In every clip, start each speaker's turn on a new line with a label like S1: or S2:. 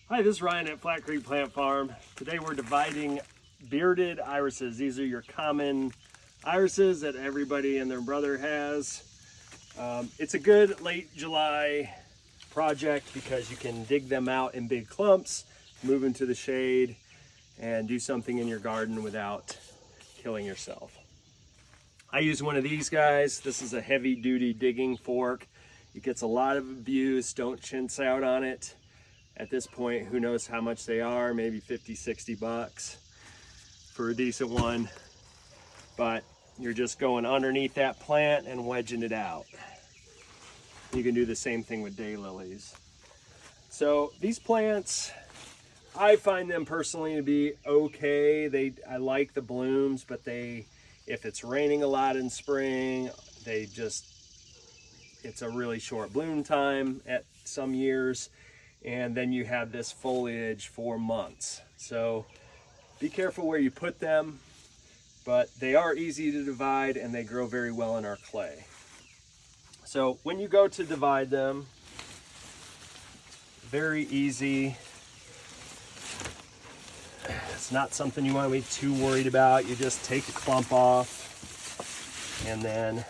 S1: Hi, this is Ryan at Flat Creek Plant Farm. Today we're dividing bearded irises. These are your common irises that everybody and their brother has. It's a good late July project because you can dig them out in big clumps, move into the shade, and do something in your garden without killing yourself. I use one of these guys. This is a heavy duty digging fork. It gets a lot of abuse. Don't chintz out on it. At this point, who knows how much they are, maybe 50, 60 bucks for a decent one. But you're just going underneath that plant and wedging it out. You can do the same thing with daylilies. So these plants, I find them personally to be okay. I like the blooms, but if it's raining a lot in spring, it's a really short bloom time at some years. And then you have this foliage for months. So be careful where you put them, but they are easy to divide and they grow very well in our clay. So when you go to divide them, very easy. It's not something you want to be too worried about. You just take a clump off and then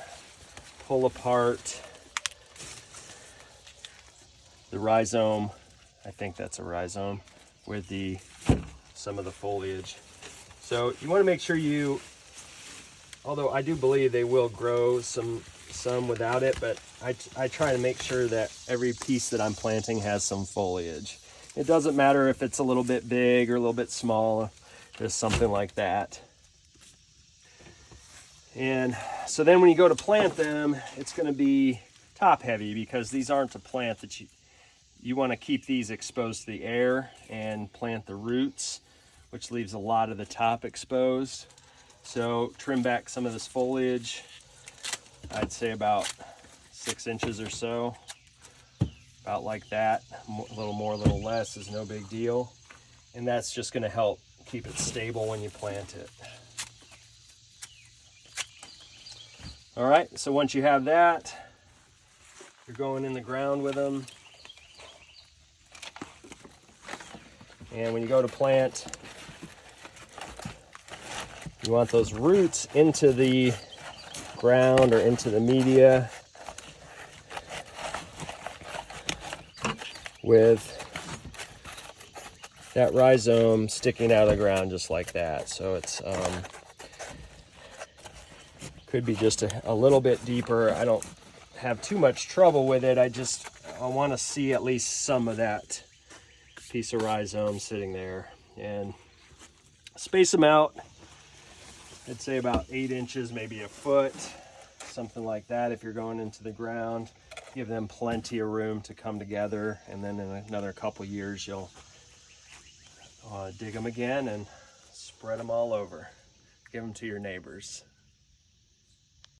S1: pull apart the rhizome. I think that's a rhizome with some of the foliage. So you want to make sure although I do believe they will grow some without it, but I try to make sure that every piece that I'm planting has some foliage. It doesn't matter if it's a little bit big or a little bit small, just something like that. And so then when you go to plant them, it's going to be top heavy because these aren't a plant that you want to keep these exposed to the air and plant the roots, which leaves a lot of the top exposed. So trim back some of this foliage. I'd say about 6 inches or so, about like that. A little more, a little less is no big deal. And that's just going to help keep it stable when you plant it. All right, so once you have that, you're going in the ground with them. And when you go to plant, you want those roots into the ground or into the media with that rhizome sticking out of the ground just like that. So it's could be just a little bit deeper. I don't have too much trouble with it. I want to see at least some of that piece of rhizome sitting there, and space them out. I'd say about 8 inches, maybe a foot, something like that. If you're going into the ground, give them plenty of room to come together, and then in another couple years you'll dig them again and spread them all over. Give them to your neighbors.